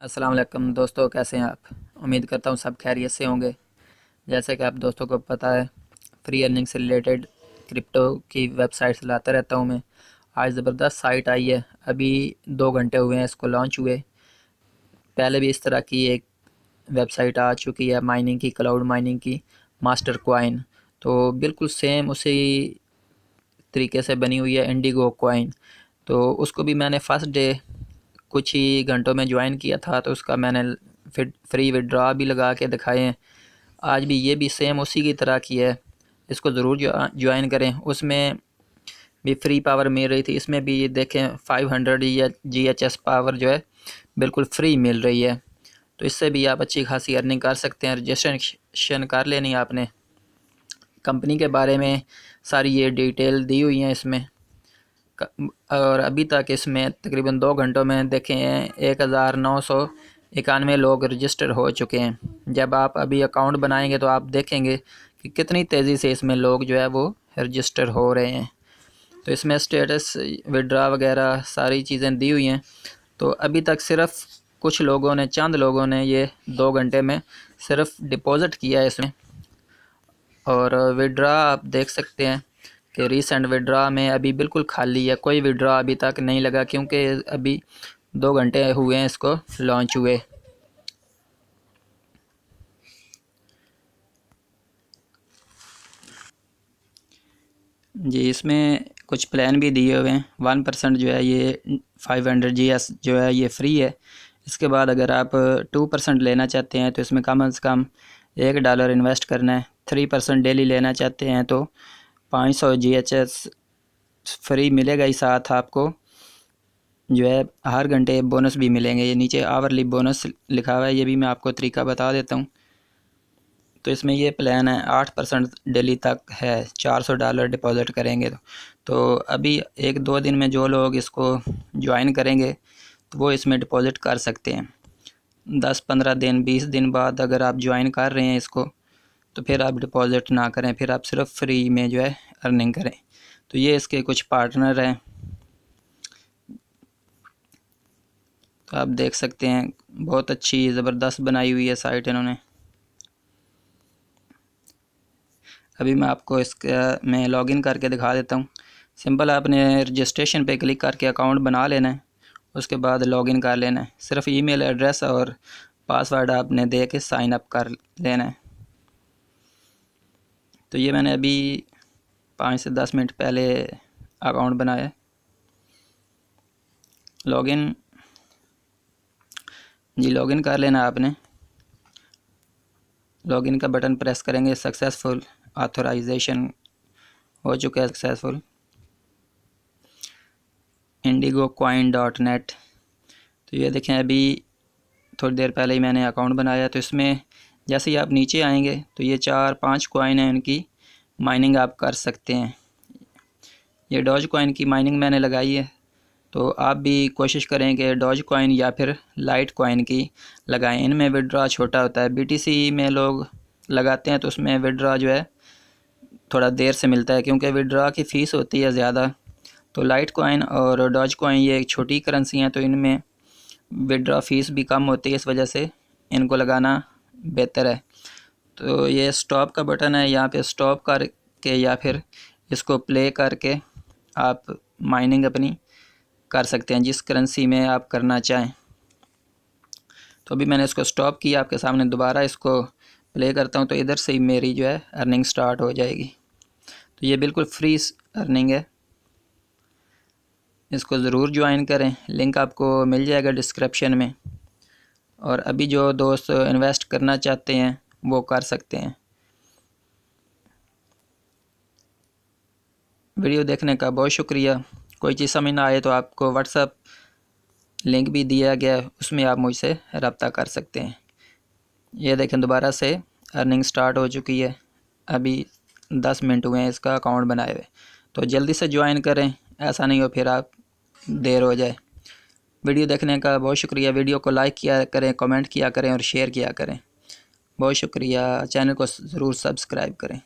अस्सलाम वालेकुम दोस्तों, कैसे हैं आप। उम्मीद करता हूँ सब खैरियत से होंगे। जैसे कि आप दोस्तों को पता है, फ्री अर्निंग से रिलेटेड क्रिप्टो की वेबसाइट्स लाता रहता हूँ मैं। आज ज़बरदस्त साइट आई है, अभी 2 घंटे हुए हैं इसको लॉन्च हुए। पहले भी इस तरह की एक वेबसाइट आ चुकी है माइनिंग की, क्लाउड माइनिंग की, मास्टर कॉइन। तो बिल्कुल सेम उसी तरीके से बनी हुई है इंडिगो कॉइन। तो उसको भी मैंने फर्स्ट डे कुछ ही घंटों में ज्वाइन किया था, तो उसका मैंने फिर फ्री विड्रॉ भी लगा के दिखाए हैं। आज भी ये भी सेम उसी की तरह की है, इसको ज़रूर ज्वाइन करें। उसमें भी फ्री पावर मिल रही थी, इसमें भी ये देखें 500 या GHS पावर जो है बिल्कुल फ्री मिल रही है। तो इससे भी आप अच्छी खासी अर्निंग कर सकते हैं। रजिस्ट्रेशन कर लेनी है आपने। कंपनी के बारे में सारी ये डिटेल दी हुई हैं इसमें। और अभी तक इसमें तकरीबन 2 घंटों में देखें 1991 लोग रजिस्टर हो चुके हैं। जब आप अभी अकाउंट बनाएंगे तो आप देखेंगे कि कितनी तेज़ी से इसमें लोग जो है वो रजिस्टर हो रहे हैं। तो इसमें स्टेटस विड्रा वगैरह सारी चीज़ें दी हुई हैं। तो अभी तक सिर्फ कुछ लोगों ने, चंद लोगों ने ये 2 घंटे में सिर्फ डिपॉज़िट किया है इसमें। और विड्रा आप देख सकते हैं कि रीसेंट विड्रा में अभी बिल्कुल खाली है, कोई विड्रा अभी तक नहीं लगा, क्योंकि अभी 2 घंटे हुए हैं इसको लॉन्च हुए। जी, इसमें कुछ प्लान भी दिए हुए हैं। 1% जो है ये 500 GS जो है ये फ्री है। इसके बाद अगर आप 2% लेना चाहते हैं तो इसमें कम से कम $1 इन्वेस्ट करना है। 3% डेली लेना चाहते हैं तो 500 GHS फ्री मिलेगा ही। साथ आपको जो है हर घंटे बोनस भी मिलेंगे। ये नीचे आवरली बोनस लिखा हुआ है, ये भी मैं आपको तरीका बता देता हूँ। तो इसमें ये प्लान है 8% डेली तक है, $400 डिपॉज़िट करेंगे तो अभी 1-2 दिन में जो लोग इसको ज्वाइन करेंगे तो वो इसमें डिपॉज़िट कर सकते हैं। 10-15 दिन 20 दिन बाद अगर आप ज्वाइन कर रहे हैं इसको तो फिर आप डिपॉज़िट ना करें, फिर आप सिर्फ फ्री में जो है अर्निंग करें। तो ये इसके कुछ पार्टनर हैं, तो आप देख सकते हैं। बहुत अच्छी ज़बरदस्त बनाई हुई है साइट इन्होंने। अभी मैं आपको इसका मैं लॉगिन करके दिखा देता हूँ। सिंपल आपने रजिस्ट्रेशन पे क्लिक करके अकाउंट बना लेना है, उसके बाद लॉगिन कर लेना है। सिर्फ ईमेल एड्रेस और पासवर्ड आपने दे के साइन अप कर लेना है। तो ये मैंने अभी 5 से 10 मिनट पहले अकाउंट बनाया है। लॉगिन जी, लॉगिन कर लेना आपने। लॉगिन का बटन प्रेस करेंगे, सक्सेसफुल ऑथराइजेशन हो चुका है, सक्सेसफुल indigocoin.net। तो ये देखें, अभी थोड़ी देर पहले ही मैंने अकाउंट बनाया। तो इसमें जैसे ही आप नीचे आएंगे तो ये 4-5 कॉइन हैं, उनकी माइनिंग आप कर सकते हैं। ये डॉज कॉइन की माइनिंग मैंने लगाई है, तो आप भी कोशिश करें कि डॉज कॉइन या फिर लाइट कॉइन की लगाएं। इनमें विड्रॉ छोटा होता है। BTC में लोग लगाते हैं तो उसमें विड्रॉ जो है थोड़ा देर से मिलता है, क्योंकि विड्रॉ की फ़ीस होती है ज़्यादा। तो लाइट कॉइन और डॉज कॉइन ये एक छोटी करेंसी हैं, तो इनमें विड्रॉ फ़ीस भी कम होती है, इस वजह से इनको लगाना बेहतर है। तो ये स्टॉप का बटन है, यहाँ पे स्टॉप करके या फिर इसको प्ले करके आप माइनिंग अपनी कर सकते हैं जिस करेंसी में आप करना चाहें। तो अभी मैंने इसको स्टॉप किया, आपके सामने दोबारा इसको प्ले करता हूँ तो इधर से ही मेरी जो है अर्निंग स्टार्ट हो जाएगी। तो ये बिल्कुल फ्री अर्निंग है, इसको ज़रूर ज्वाइन करें। लिंक आपको मिल जाएगा डिस्क्रिप्शन में। और अभी जो दोस्त इन्वेस्ट करना चाहते हैं वो कर सकते हैं। वीडियो देखने का बहुत शुक्रिया। कोई चीज़ समझ ना आए तो आपको व्हाट्सएप लिंक भी दिया गया है, उसमें आप मुझसे रब्ता कर सकते हैं। ये देखें, दोबारा से अर्निंग स्टार्ट हो चुकी है। अभी 10 मिनट हुए हैं इसका अकाउंट बनाए हुए। तो जल्दी से ज्वाइन करें, ऐसा नहीं हो फिर आप देर हो जाए। वीडियो देखने का बहुत शुक्रिया। वीडियो को लाइक किया करें, कमेंट किया करें और शेयर किया करें। बहुत शुक्रिया। चैनल को ज़रूर सब्सक्राइब करें।